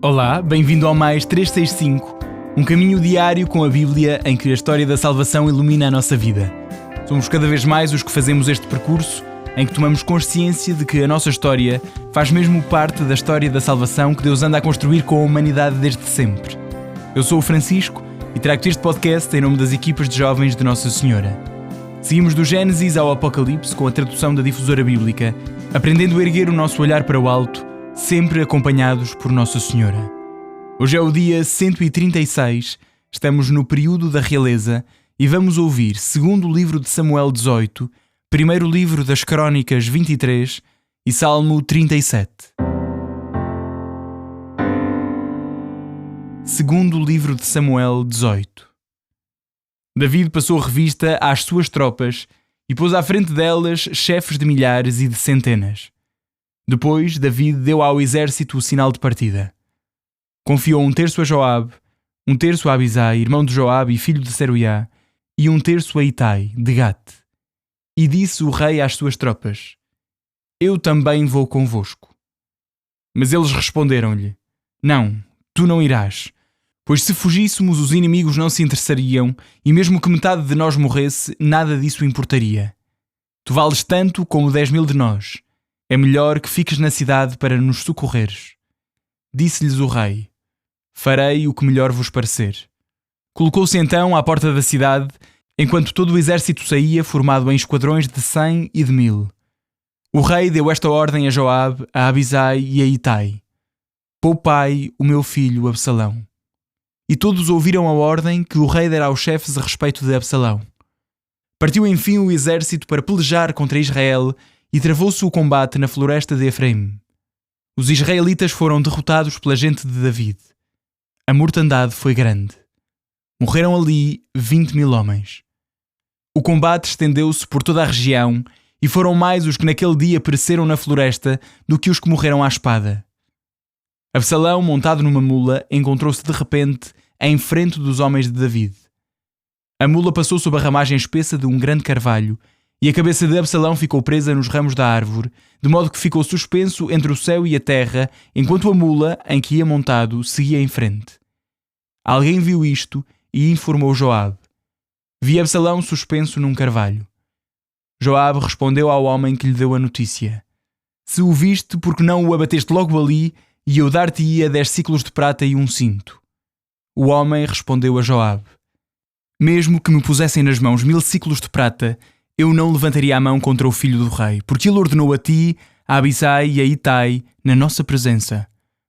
Olá, bem-vindo ao Mais 365, um caminho diário com a Bíblia em que a história da salvação ilumina a nossa vida. Somos cada vez mais os que fazemos este percurso, em que tomamos consciência de que a nossa história faz mesmo parte da história da salvação que Deus anda a construir com a humanidade desde sempre. Eu sou o Francisco e trago-te este podcast em nome das equipas de jovens de Nossa Senhora. Seguimos do Gênesis ao Apocalipse com a tradução da Difusora Bíblica, aprendendo a erguer o nosso olhar para o alto, sempre acompanhados por Nossa Senhora. Hoje é o dia 136, estamos no período da realeza e vamos ouvir segundo livro de Samuel 18, primeiro livro das Crónicas 23 e Salmo 37. Segundo livro de Samuel 18. David passou revista às suas tropas e pôs à frente delas chefes de milhares e de centenas. Depois, David deu ao exército o sinal de partida. Confiou um terço a Joabe, um terço a Abisai, irmão de Joabe e filho de Seruiá, e um terço a Itai, de Gate. E disse o rei às suas tropas: Eu também vou convosco. Mas eles responderam-lhe: Não, tu não irás, pois se fugíssemos os inimigos não se interessariam, e mesmo que metade de nós morresse, nada disso importaria. Tu vales tanto como 10.000 de nós. É melhor que fiques na cidade para nos socorreres. Disse-lhes o rei: Farei o que melhor vos parecer. Colocou-se então à porta da cidade, enquanto todo o exército saía, formado em esquadrões de 100 e de 1000. O rei deu esta ordem a Joabe, a Abisai e a Itai: Poupai o meu filho Absalão. E todos ouviram a ordem que o rei dera aos chefes a respeito de Absalão. Partiu enfim o exército para pelejar contra Israel e travou-se o combate na floresta de Efraim. Os israelitas foram derrotados pela gente de David. A mortandade foi grande. Morreram ali 20.000 homens. O combate estendeu-se por toda a região e foram mais os que naquele dia pereceram na floresta do que os que morreram à espada. Absalão, montado numa mula, encontrou-se de repente em frente dos homens de David. A mula passou sob a ramagem espessa de um grande carvalho e a cabeça de Absalão ficou presa nos ramos da árvore, de modo que ficou suspenso entre o céu e a terra, enquanto a mula, em que ia montado, seguia em frente. Alguém viu isto e informou Joabe. Vi Absalão suspenso num carvalho. Joabe respondeu ao homem que lhe deu a notícia: Se o viste, porque não o abateste logo ali, e eu dar-te-ia 10 siclos de prata e um cinto? O homem respondeu a Joabe: Mesmo que me pusessem nas mãos 1000 siclos de prata, eu não levantaria a mão contra o filho do rei, porque ele ordenou a ti, a Abisai e a Itai, na nossa presença: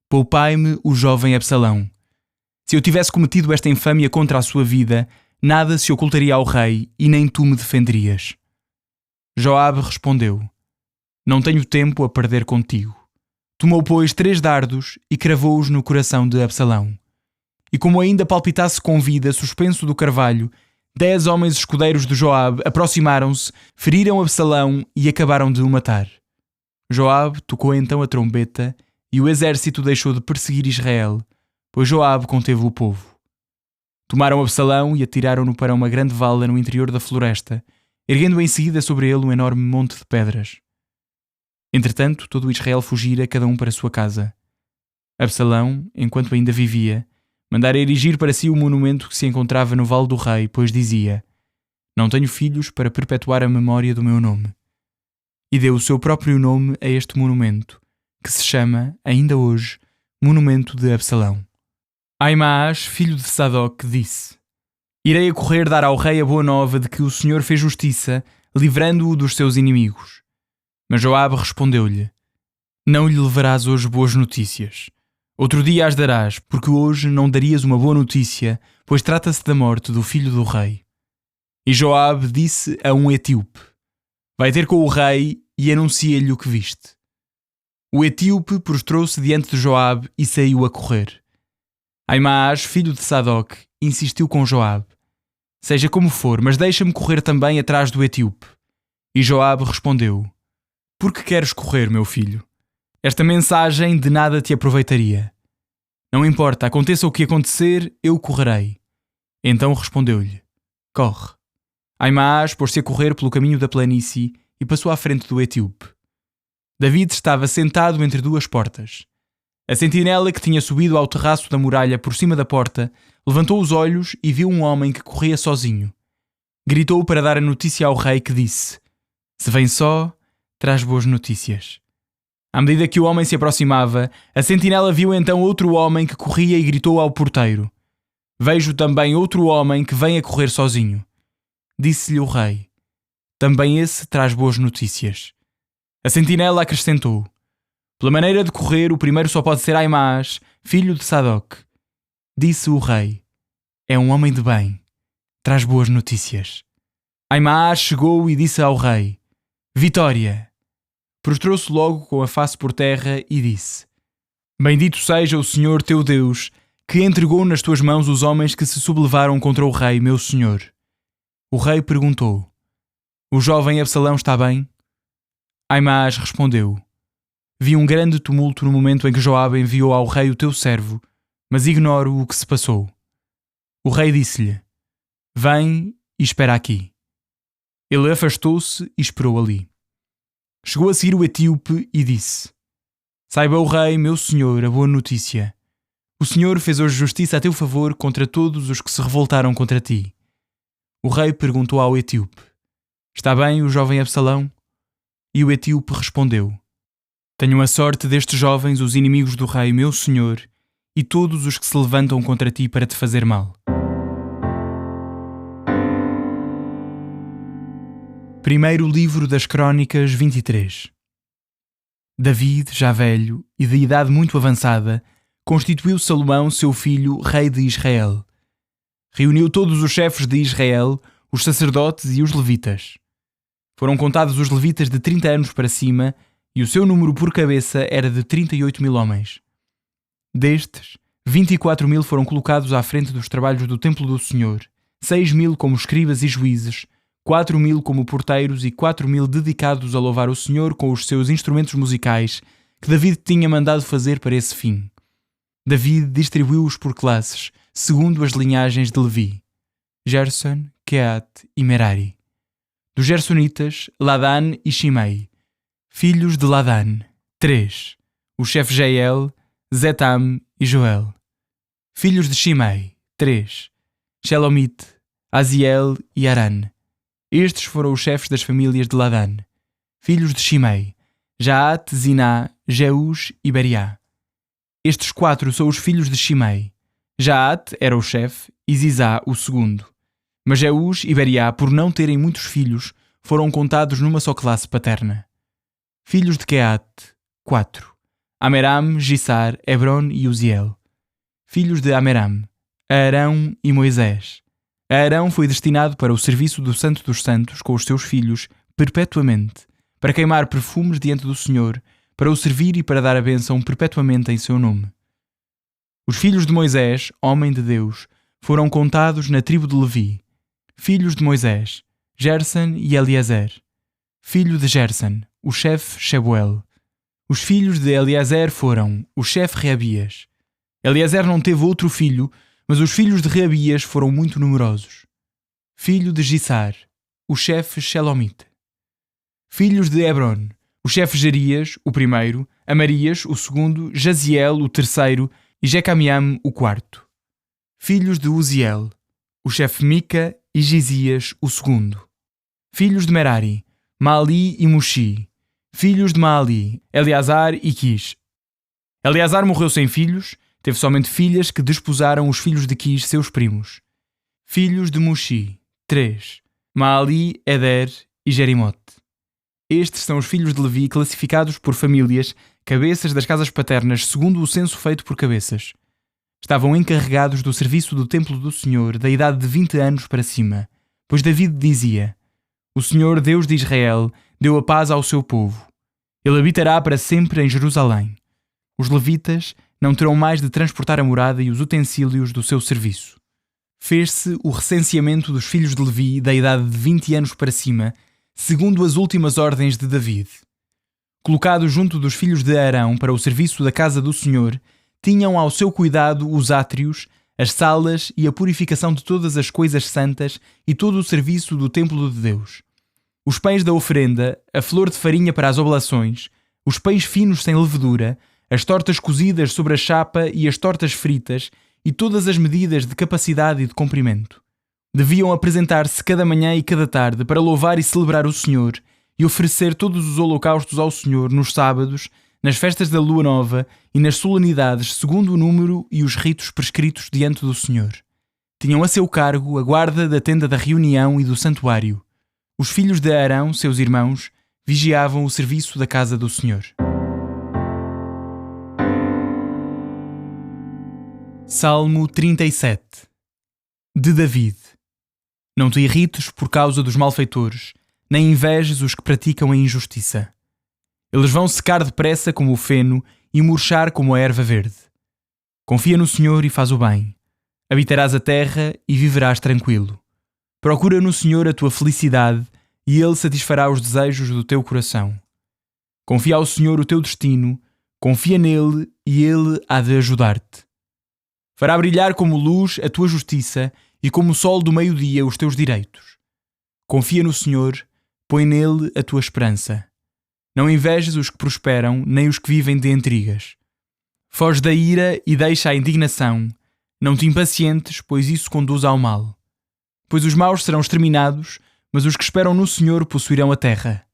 Poupai-me o jovem Absalão. Se eu tivesse cometido esta infâmia contra a sua vida, nada se ocultaria ao rei e nem tu me defenderias. Joabe respondeu: Não tenho tempo a perder contigo. Tomou, pois, 3 dardos e cravou-os no coração de Absalão. E como ainda palpitasse com vida, suspenso do carvalho, 10 homens escudeiros de Joabe aproximaram-se, feriram Absalão e acabaram de o matar. Joabe tocou então a trombeta e o exército deixou de perseguir Israel, pois Joabe conteve o povo. Tomaram Absalão e atiraram-no para uma grande vala no interior da floresta, erguendo em seguida sobre ele um enorme monte de pedras. Entretanto, todo Israel fugira, cada um para a sua casa. Absalão, enquanto ainda vivia, mandara erigir para si o monumento que se encontrava no Vale do Rei, pois dizia: Não tenho filhos para perpetuar a memória do meu nome. E deu o seu próprio nome a este monumento, que se chama, ainda hoje, Monumento de Absalão. Aimaas, filho de Sadoc, disse: Irei a correr dar ao rei a boa nova de que o Senhor fez justiça, livrando-o dos seus inimigos. Mas Joabe respondeu-lhe: Não lhe levarás hoje boas notícias. Outro dia as darás, porque hoje não darias uma boa notícia, pois trata-se da morte do filho do rei. E Joabe disse a um etíope: Vai ter com o rei e anuncia-lhe o que viste. O etíope prostrou-se diante de Joabe e saiu a correr. Aimaas, filho de Sadoc, insistiu com Joabe: Seja como for, mas deixa-me correr também atrás do etíope. E Joabe respondeu: Por que queres correr, meu filho? Esta mensagem de nada te aproveitaria. Não importa, aconteça o que acontecer, eu correrei. Então respondeu-lhe: Corre. Aimaas pôs-se a correr pelo caminho da planície e passou à frente do etíope. David estava sentado entre 2 portas. A sentinela que tinha subido ao terraço da muralha por cima da porta levantou os olhos e viu um homem que corria sozinho. Gritou para dar a notícia ao rei, que disse: "Se vem só, traz boas notícias." À medida que o homem se aproximava, a sentinela viu então outro homem que corria e gritou ao porteiro: "Vejo também outro homem que vem a correr sozinho." Disse-lhe o rei: "Também esse traz boas notícias." A sentinela acrescentou: "Pela maneira de correr, o primeiro só pode ser Aimaas, filho de Sadoc." Disse o rei: "É um homem de bem, traz boas notícias." Aimaas chegou e disse ao rei: "Vitória!" Prostrou-se logo com a face por terra e disse: "Bendito seja o Senhor teu Deus, que entregou nas tuas mãos os homens que se sublevaram contra o rei, meu senhor." O rei perguntou: "O jovem Absalão está bem?" Aimaas respondeu: "Vi um grande tumulto no momento em que Joabe enviou ao rei o teu servo, mas ignoro o que se passou." O rei disse-lhe: "Vem e espera aqui." Ele afastou-se e esperou ali. Chegou a seguir o etíope e disse: "Saiba o rei, meu senhor, a boa notícia. O Senhor fez hoje justiça a teu favor contra todos os que se revoltaram contra ti." O rei perguntou ao etíope: "Está bem o jovem Absalão?" E o etíope respondeu: "Tenham a sorte destes jovens os inimigos do rei, meu senhor, e todos os que se levantam contra ti para te fazer mal." Primeiro livro das Crônicas 23. David, já velho e de idade muito avançada, constituiu Salomão, seu filho, rei de Israel. Reuniu todos os chefes de Israel, os sacerdotes e os levitas. Foram contados os levitas de 30 anos para cima, e o seu número por cabeça era de 38.000 homens. Destes, 24.000 foram colocados à frente dos trabalhos do templo do Senhor, 6.000 como escribas e juízes, 4.000 como porteiros e 4.000 dedicados a louvar o Senhor com os seus instrumentos musicais, que David tinha mandado fazer para esse fim. David distribuiu-os por classes, segundo as linhagens de Levi: Gerson, Queat e Merari. Dos Gersonitas, Ladã e Shimei. Filhos de Ladã, 3. O chefe Jeiel, Zetam e Joel. Filhos de Shimei, 3. Shelomite, Aziel e Aran. Estes foram os chefes das famílias de Ladã. Filhos de Shimei, Jaat, Ziná, Jeús e Beriá. Estes 4 são os filhos de Shimei. Jaat era o chefe e Zizá o segundo. Mas Jeús e Beriá, por não terem muitos filhos, foram contados numa só classe paterna. Filhos de Queat, 4. Ameram, Gissar, Hebron e Uziel. Filhos de Ameram, Arão e Moisés. Arão foi destinado para o serviço do Santo dos Santos com os seus filhos, perpetuamente, para queimar perfumes diante do Senhor, para o servir e para dar a bênção perpetuamente em seu nome. Os filhos de Moisés, homem de Deus, foram contados na tribo de Levi. Filhos de Moisés, Gerson e Eliezer. Filho de Gerson, o chefe Shebuel. Os filhos de Eliezer foram o chefe Reabias. Eliezer não teve outro filho, mas os filhos de Reabias foram muito numerosos. Filho de Gissar, o chefe Shelomite. Filhos de Hebron, o chefe Jerias, o primeiro, Amarias, o segundo, Jaziel, o terceiro, e Jecamiam, o quarto. Filhos de Uziel, o chefe Mica e Gizias, o segundo. Filhos de Merari, Maali e Mushi. Filhos de Maali, Eleazar e Quis. Eleazar morreu sem filhos, teve somente filhas que desposaram os filhos de Quis, seus primos. Filhos de Mushi, 3. Maali, Eder e Jerimote. Estes são os filhos de Levi classificados por famílias, cabeças das casas paternas, segundo o censo feito por cabeças. Estavam encarregados do serviço do templo do Senhor, da idade de 20 anos para cima, pois David dizia: "O Senhor, Deus de Israel, deu a paz ao seu povo. Ele habitará para sempre em Jerusalém." Os levitas não terão mais de transportar a morada e os utensílios do seu serviço. Fez-se o recenseamento dos filhos de Levi da idade de 20 anos para cima, segundo as últimas ordens de David. Colocados junto dos filhos de Arão para o serviço da casa do Senhor, tinham ao seu cuidado os átrios, as salas e a purificação de todas as coisas santas e todo o serviço do templo de Deus. Os pães da oferenda, a flor de farinha para as oblações, os pães finos sem levedura, as tortas cozidas sobre a chapa e as tortas fritas e todas as medidas de capacidade e de comprimento. Deviam apresentar-se cada manhã e cada tarde para louvar e celebrar o Senhor e oferecer todos os holocaustos ao Senhor nos sábados, nas festas da Lua Nova e nas solenidades segundo o número e os ritos prescritos diante do Senhor. Tinham a seu cargo a guarda da tenda da reunião e do santuário. Os filhos de Arão, seus irmãos, vigiavam o serviço da casa do Senhor. Salmo 37. De David. Não te irrites por causa dos malfeitores, nem invejes os que praticam a injustiça. Eles vão secar depressa como o feno e murchar como a erva verde. Confia no Senhor e faz o bem. Habitarás a terra e viverás tranquilo. Procura no Senhor a tua felicidade e Ele satisfará os desejos do teu coração. Confia ao Senhor o teu destino, confia nele e Ele há de ajudar-te. Fará brilhar como luz a tua justiça e como o sol do meio-dia os teus direitos. Confia no Senhor, põe nele a tua esperança. Não invejes os que prosperam, nem os que vivem de intrigas. Foge da ira e deixa a indignação. Não te impacientes, pois isso conduz ao mal. Pois os maus serão exterminados, mas os que esperam no Senhor possuirão a terra.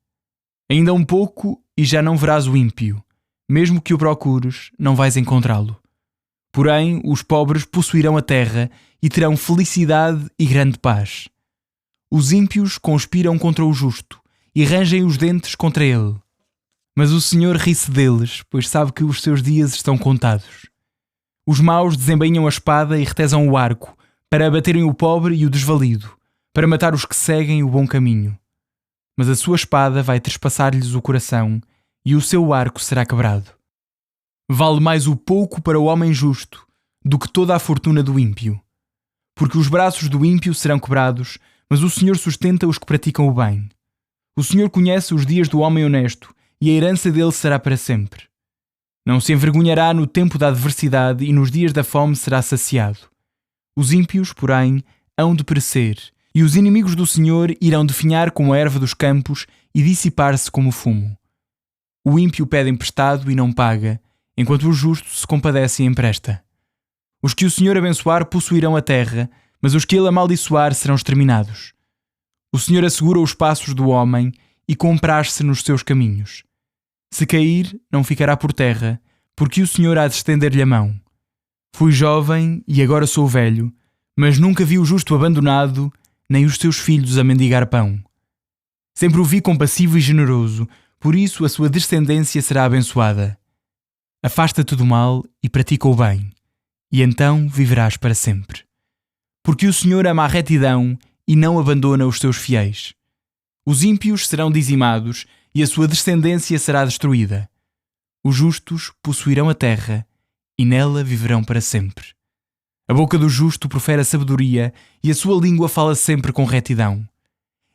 Ainda um pouco e já não verás o ímpio. Mesmo que o procures, não vais encontrá-lo. Porém, os pobres possuirão a terra e terão felicidade e grande paz. Os ímpios conspiram contra o justo e rangem os dentes contra ele. Mas o Senhor ri-se deles, pois sabe que os seus dias estão contados. Os maus desembainham a espada e retesam o arco, para abaterem o pobre e o desvalido, para matar os que seguem o bom caminho. Mas a sua espada vai trespassar-lhes o coração, e o seu arco será quebrado. Vale mais o pouco para o homem justo do que toda a fortuna do ímpio. Porque os braços do ímpio serão quebrados, mas o Senhor sustenta os que praticam o bem. O Senhor conhece os dias do homem honesto, e a herança dele será para sempre. Não se envergonhará no tempo da adversidade e nos dias da fome será saciado. Os ímpios, porém, hão de perecer, e os inimigos do Senhor irão definhar como a erva dos campos e dissipar-se como fumo. O ímpio pede emprestado e não paga, enquanto o justo se compadece e empresta. Os que o Senhor abençoar possuirão a terra, mas os que ele amaldiçoar serão exterminados. O Senhor assegura os passos do homem e compraz-se nos seus caminhos. Se cair, não ficará por terra, porque o Senhor há de estender-lhe a mão. Fui jovem e agora sou velho, mas nunca vi o justo abandonado, nem os seus filhos a mendigar pão. Sempre o vi compassivo e generoso, por isso a sua descendência será abençoada. Afasta-te do mal e pratica o bem, e então viverás para sempre. Porque o Senhor ama a retidão e não abandona os seus fiéis. Os ímpios serão dizimados e a sua descendência será destruída. Os justos possuirão a terra e nela viverão para sempre. A boca do justo profere a sabedoria e a sua língua fala sempre com retidão.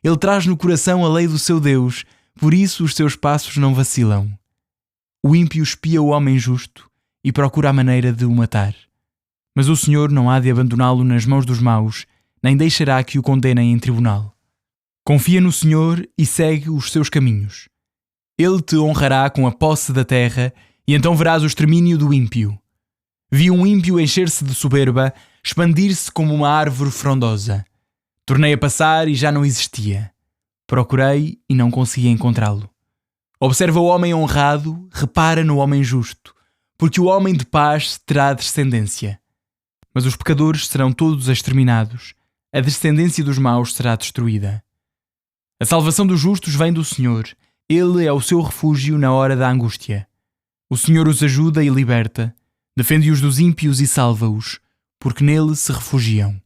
Ele traz no coração a lei do seu Deus, por isso os seus passos não vacilam. O ímpio espia o homem justo e procura a maneira de o matar. Mas o Senhor não há de abandoná-lo nas mãos dos maus, nem deixará que o condenem em tribunal. Confia no Senhor e segue os seus caminhos. Ele te honrará com a posse da terra e então verás o extermínio do ímpio. Vi um ímpio encher-se de soberba, expandir-se como uma árvore frondosa. Tornei a passar e já não existia. Procurei e não consegui encontrá-lo. Observa o homem honrado, repara no homem justo, porque o homem de paz terá descendência. Mas os pecadores serão todos exterminados, a descendência dos maus será destruída. A salvação dos justos vem do Senhor, Ele é o seu refúgio na hora da angústia. O Senhor os ajuda e liberta, defende-os dos ímpios e salva-os, porque nele se refugiam.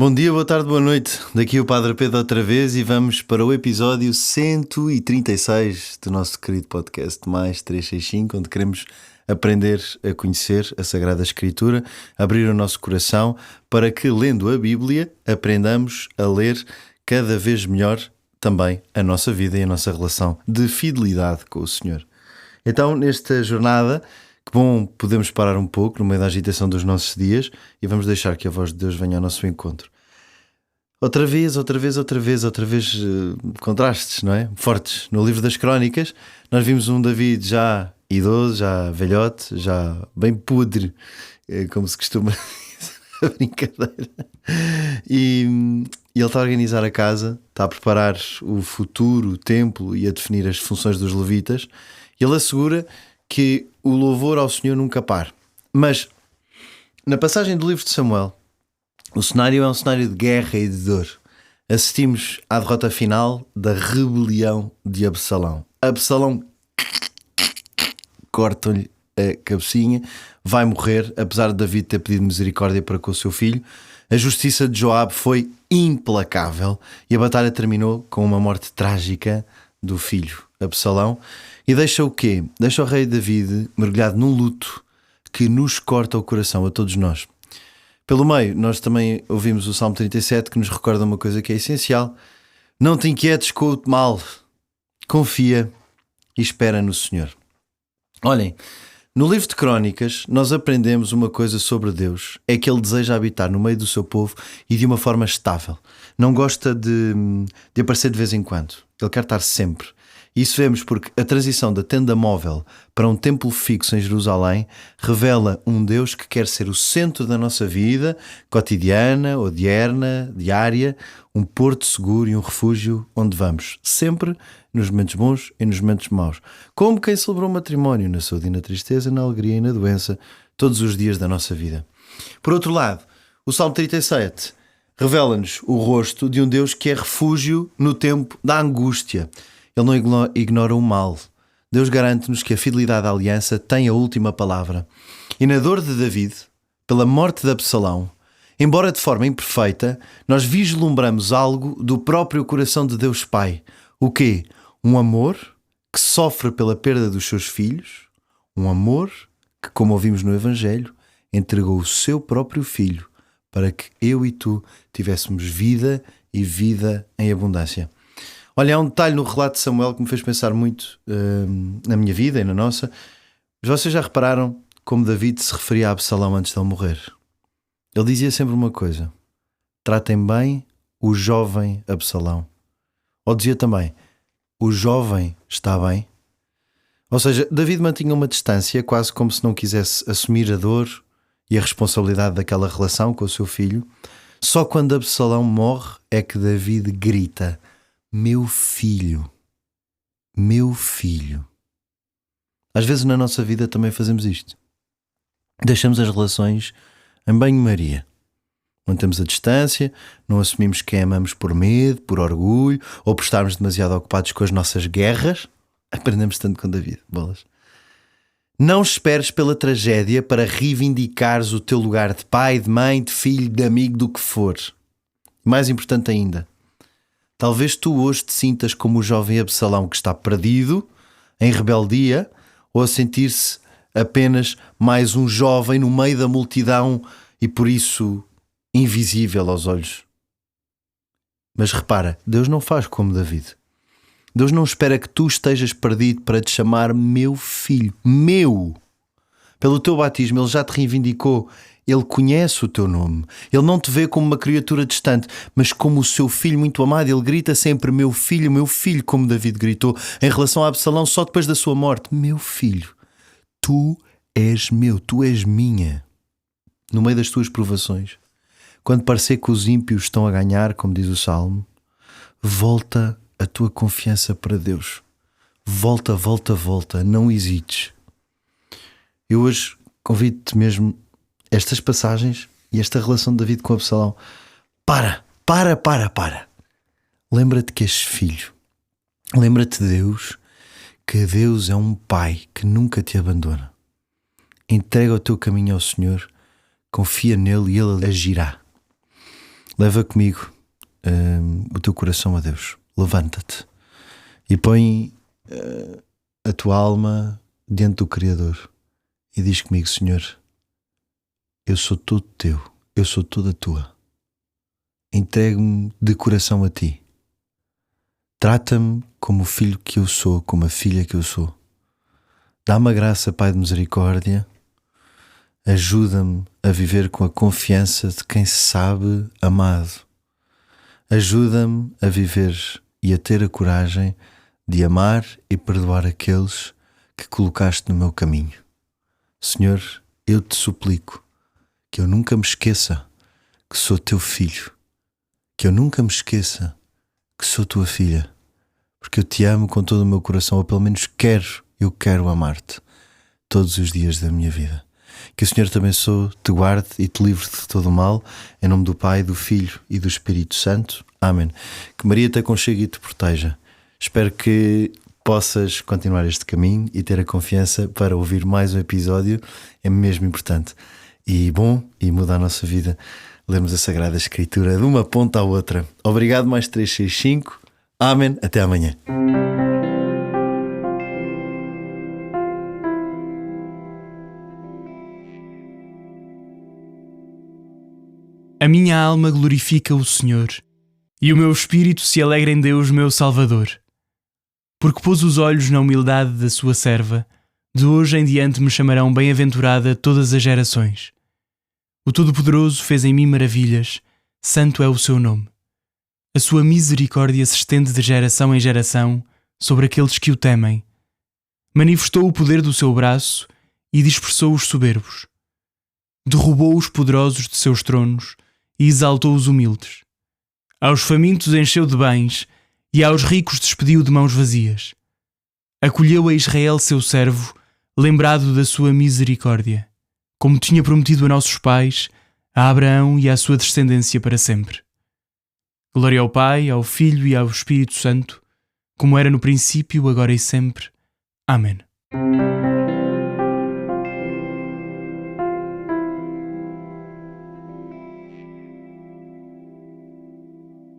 Bom dia, boa tarde, boa noite. Daqui o Padre Pedro outra vez e vamos para o episódio 136 do nosso querido podcast Mais 365, onde queremos aprender a conhecer a Sagrada Escritura, abrir o nosso coração para que, lendo a Bíblia, aprendamos a ler cada vez melhor também a nossa vida e a nossa relação de fidelidade com o Senhor. Então, nesta jornada, que bom, podemos parar um pouco no meio da agitação dos nossos dias e vamos deixar que a voz de Deus venha ao nosso encontro. Outra vez, contrastes, não é? Fortes. No livro das Crónicas, nós vimos um David já idoso, já velhote, já bem podre, como se costuma dizer, a brincadeira. E ele está a organizar a casa, está a preparar o futuro, o templo e a definir as funções dos levitas. E ele assegura que o louvor ao Senhor nunca para. Mas, na passagem do livro de Samuel, o cenário é um cenário de guerra e de dor. Assistimos à derrota final da rebelião de Absalão. Absalão corta-lhe a cabecinha, vai morrer, apesar de David ter pedido misericórdia para com o seu filho. A justiça de Joabe foi implacável e a batalha terminou com uma morte trágica do filho, Absalão. E deixa o quê? Deixa o rei David mergulhado num luto que nos corta o coração a todos nós. Pelo meio, nós também ouvimos o Salmo 37, que nos recorda uma coisa que é essencial: não te inquietes com o mal, confia e espera no Senhor. Olhem, no livro de Crónicas nós aprendemos uma coisa sobre Deus, é que Ele deseja habitar no meio do seu povo e de uma forma estável. Não gosta de aparecer de vez em quando, Ele quer estar sempre. Isso vemos porque a transição da tenda móvel para um templo fixo em Jerusalém revela um Deus que quer ser o centro da nossa vida, cotidiana ou diária, um porto seguro e um refúgio onde vamos, sempre nos momentos bons e nos momentos maus. Como quem celebrou o matrimónio, na saúde e na tristeza, na alegria e na doença, todos os dias da nossa vida. Por outro lado, o Salmo 37 revela-nos o rosto de um Deus que é refúgio no tempo da angústia. Ele não ignora o mal. Deus garante-nos que a fidelidade à aliança tem a última palavra. E na dor de David, pela morte de Absalão, embora de forma imperfeita, nós vislumbramos algo do próprio coração de Deus Pai. O quê? Um amor que sofre pela perda dos seus filhos, um amor que, como ouvimos no Evangelho, entregou o seu próprio filho para que eu e tu tivéssemos vida e vida em abundância. Olha, há um detalhe no relato de Samuel que me fez pensar muito na minha vida e na nossa. Mas vocês já repararam como David se referia a Absalão antes de ele morrer? Ele dizia sempre uma coisa: tratem bem o jovem Absalão. Ou dizia também: o jovem está bem. Ou seja, David mantinha uma distância, quase como se não quisesse assumir a dor e a responsabilidade daquela relação com o seu filho. Só quando Absalão morre é que David grita: meu filho, meu filho. Às vezes na nossa vida também fazemos isto. Deixamos as relações em banho-maria. Mantemos a distância, não assumimos quem amamos por medo, por orgulho ou por estarmos demasiado ocupados com as nossas guerras. Aprendemos tanto com David, bolas. Não esperes pela tragédia para reivindicares o teu lugar de pai, de mãe, de filho, de amigo, do que for. Mais importante ainda, talvez tu hoje te sintas como o jovem Absalão que está perdido, em rebeldia, ou a sentir-se apenas mais um jovem no meio da multidão e por isso invisível aos olhos. Mas repara, Deus não faz como David. Deus não espera que tu estejas perdido para te chamar meu filho. Meu! Pelo teu batismo Ele já te reivindicou. Ele conhece o teu nome. Ele não te vê como uma criatura distante, mas como o seu filho muito amado. Ele grita sempre meu filho, como David gritou em relação a Absalão só depois da sua morte. Meu filho, tu és meu, tu és minha. No meio das tuas provações, quando parecer que os ímpios estão a ganhar, como diz o Salmo, volta a tua confiança para Deus. Volta, não hesites. Eu hoje convido-te mesmo, estas passagens e esta relação de David com Absalão. Para. Lembra-te que és filho. Lembra-te de Deus, que Deus é um pai que nunca te abandona. Entrega o teu caminho ao Senhor, confia nele e Ele agirá. Leva comigo o teu coração a Deus. Levanta-te e põe a tua alma diante do Criador e diz comigo: Senhor, eu sou todo teu, eu sou toda tua. Entrego-me de coração a ti. Trata-me como o filho que eu sou, como a filha que eu sou. Dá-me a graça, Pai de misericórdia. Ajuda-me a viver com a confiança de quem se sabe amado. Ajuda-me a viver e a ter a coragem de amar e perdoar aqueles que colocaste no meu caminho. Senhor, eu te suplico que eu nunca me esqueça que sou teu filho, que eu nunca me esqueça que sou tua filha, porque eu te amo com todo o meu coração, ou pelo menos eu quero amar-te todos os dias da minha vida. Que o Senhor te abençoe, te guarde e te livre de todo o mal, em nome do Pai, do Filho e do Espírito Santo. Amém. Que Maria te aconchegue e te proteja. Espero que possas continuar este caminho e ter a confiança para ouvir mais um episódio. É mesmo importante e muda a nossa vida lermos a Sagrada Escritura de uma ponta à outra. Obrigado, mais 365. Amém. Até amanhã. A minha alma glorifica o Senhor, e o meu espírito se alegra em Deus, meu Salvador. Porque pôs os olhos na humildade da sua serva, de hoje em diante me chamarão bem-aventurada todas as gerações. O Todo-Poderoso fez em mim maravilhas, santo é o seu nome. A sua misericórdia se estende de geração em geração sobre aqueles que o temem. Manifestou o poder do seu braço e dispersou os soberbos. Derrubou os poderosos de seus tronos e exaltou os humildes. Aos famintos encheu de bens e aos ricos despediu de mãos vazias. Acolheu a Israel seu servo, lembrado da sua misericórdia, como tinha prometido a nossos pais, a Abraão e à sua descendência para sempre. Glória ao Pai, ao Filho e ao Espírito Santo, como era no princípio, agora e sempre. Amém.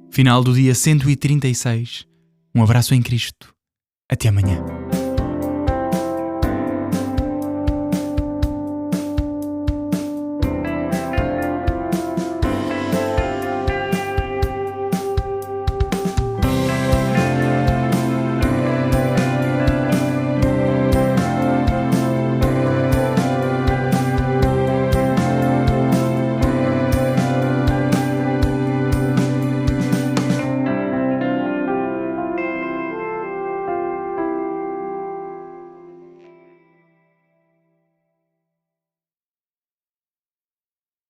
Final do dia 136. Um abraço em Cristo. Até amanhã.